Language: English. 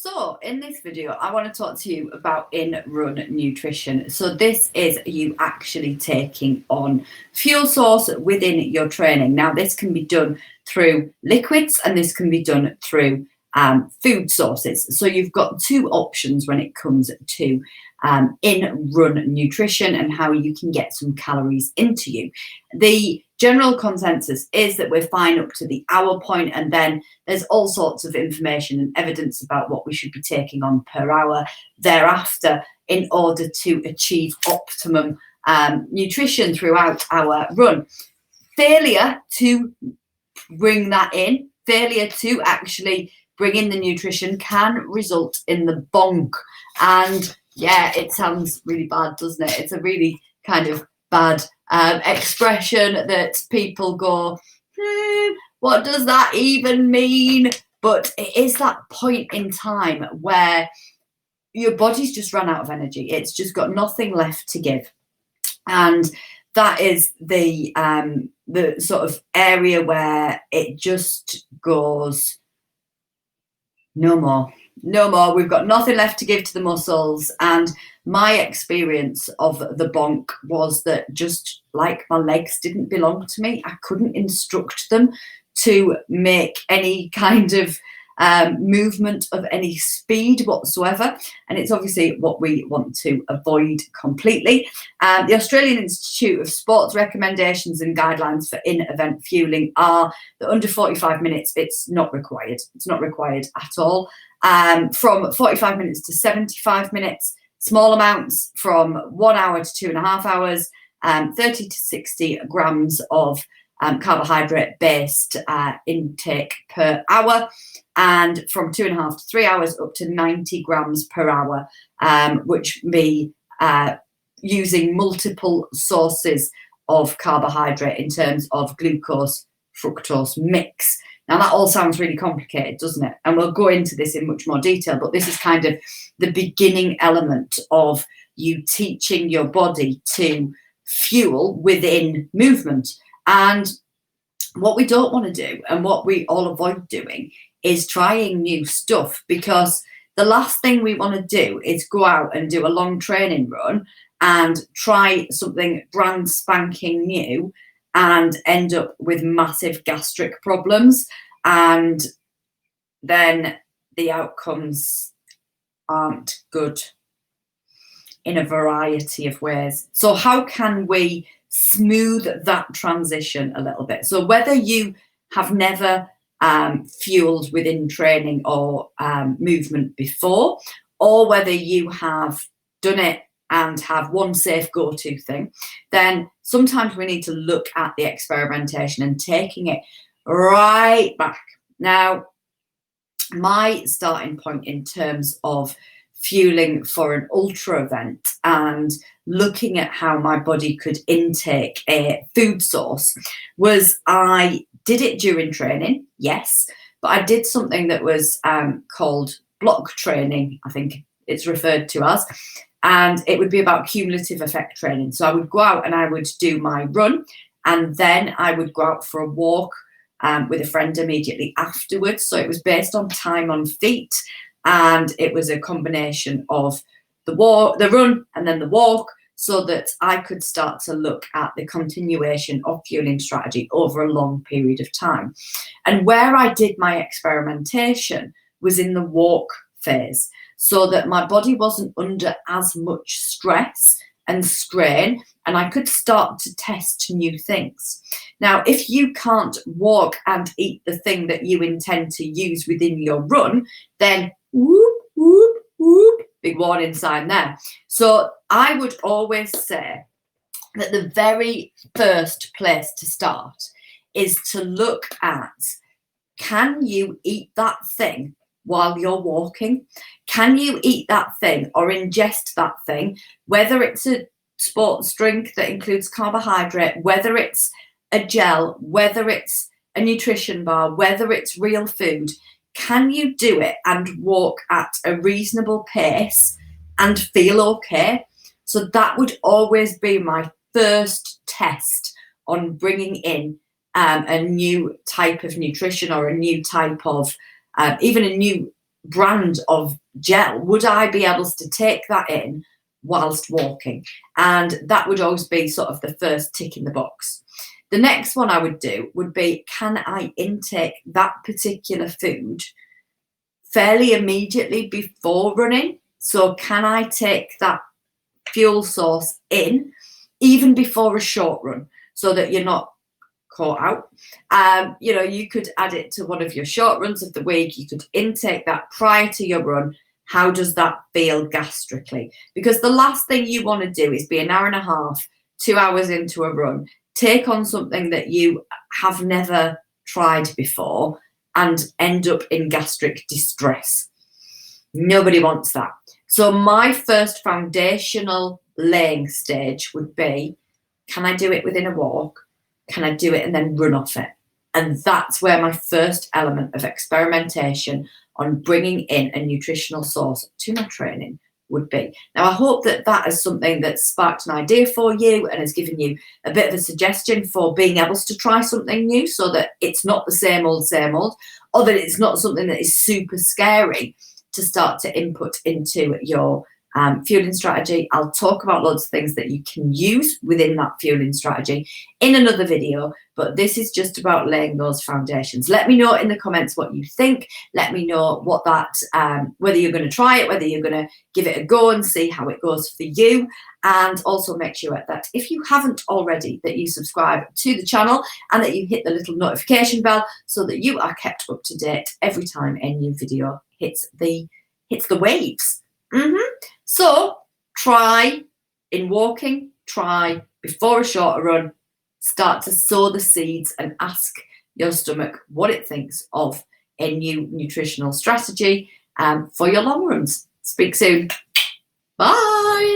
So in this video, I want to talk to you about in-run nutrition. So this is you actually taking on fuel source within your training. Now, this can be done through liquids and this can be done through food sources. So you've got two options when it comes to in-run nutrition and how you can get some calories into you. The general consensus is that we're fine up to the hour point, and then there's all sorts of information and evidence about what we should be taking on per hour thereafter in order to achieve optimum nutrition throughout our run. Failure to bring that in, failure to actually bring in the nutrition can result in the bonk. And yeah, it sounds really bad, doesn't it? It's a really kind of bad expression that people go, what does that even mean? But it is that point in time where your body's just run out of energy. It's just got nothing left to give. And that is the sort of area where it just goes, no more. No more. We've got nothing left to give to the muscles. And my experience of the bonk was that just like my legs didn't belong to me, I couldn't instruct them to make any kind of movement of any speed whatsoever. And it's obviously what we want to avoid completely. The Australian Institute of Sports recommendations and guidelines for in-event fueling are that under 45 minutes, it's not required. It's not required at all. From 45 minutes to 75 minutes, small amounts from 1 hour to 2.5 hours, 30 to 60 grams of carbohydrate-based intake per hour, and from 2.5 to 3 hours up to 90 grams per hour, which be using multiple sources of carbohydrate in terms of glucose, fructose mix. Now, that all sounds really complicated, doesn't it? And we'll go into this in much more detail, but this is kind of the beginning element of you teaching your body to fuel within movement. And what we don't want to do, and what we all avoid doing, is trying new stuff, because the last thing we want to do is go out and do a long training run and try something brand spanking new and end up with massive gastric problems, and then the outcomes aren't good in a variety of ways. So how can we smooth that transition a little bit? So whether you have never fueled within training or movement before, or whether you have done it and have one safe go-to thing, then sometimes we need to look at the experimentation and taking it right back. Now, my starting point in terms of fueling for an ultra event and looking at how my body could intake a food source was, I did it during training, yes, but I did something that was called block training, I think it's referred to as. And it would be about cumulative effect training. So I would go out and I would do my run, and then I would go out for a walk with a friend immediately afterwards. So it was based on time on feet, and it was a combination of the run and then the walk, so that I could start to look at the continuation of fueling strategy over a long period of time. And where I did my experimentation was in the walk phase, so that my body wasn't under as much stress and strain, and I could start to test new things. Now, if you can't walk and eat the thing that you intend to use within your run, then whoop, whoop, whoop, big warning sign there. So I would always say that the very first place to start is to look at, can you eat that thing while you're walking? Can you eat that thing or ingest that thing, whether it's a sports drink that includes carbohydrate, whether it's a gel, whether it's a nutrition bar, whether it's real food? Can you do it and walk at a reasonable pace and feel okay? So that would always be my first test on bringing in a new type of nutrition, or a new type of even a new brand of gel, would I be able to take that in whilst walking? And that would always be sort of the first tick in the box. The next one I would do would be, can I intake that particular food fairly immediately before running? So can I take that fuel source in even before a short run, so that you're not caught out? You could add it to one of your short runs of the week. You could intake that prior to your run. How does that feel gastrically? Because the last thing you want to do is be an hour and a half, 2 hours into a run, take on something that you have never tried before and end up in gastric distress. Nobody wants that. So my first foundational laying stage would be, can I do it within a walk? Can I do it and then run off it? And that's where my first element of experimentation on bringing in a nutritional source to my training would be. Now, I hope that that is something that sparked an idea for you and has given you a bit of a suggestion for being able to try something new, so that it's not the same old, or that it's not something that is super scary to start to input into your fueling strategy. I'll talk about loads of things that you can use within that fueling strategy in another video, but this is just about laying those foundations. Let me know in the comments what you think. Let me know what that, whether you're going to try it, whether you're going to give it a go and see how it goes for you. And also make sure that if you haven't already, that you subscribe to the channel and that you hit the little notification bell, so that you are kept up to date every time a new video hits the waves. So try in walking, try before a shorter run, start to sow the seeds and ask your stomach what it thinks of a new nutritional strategy for your long runs. Speak soon. Bye.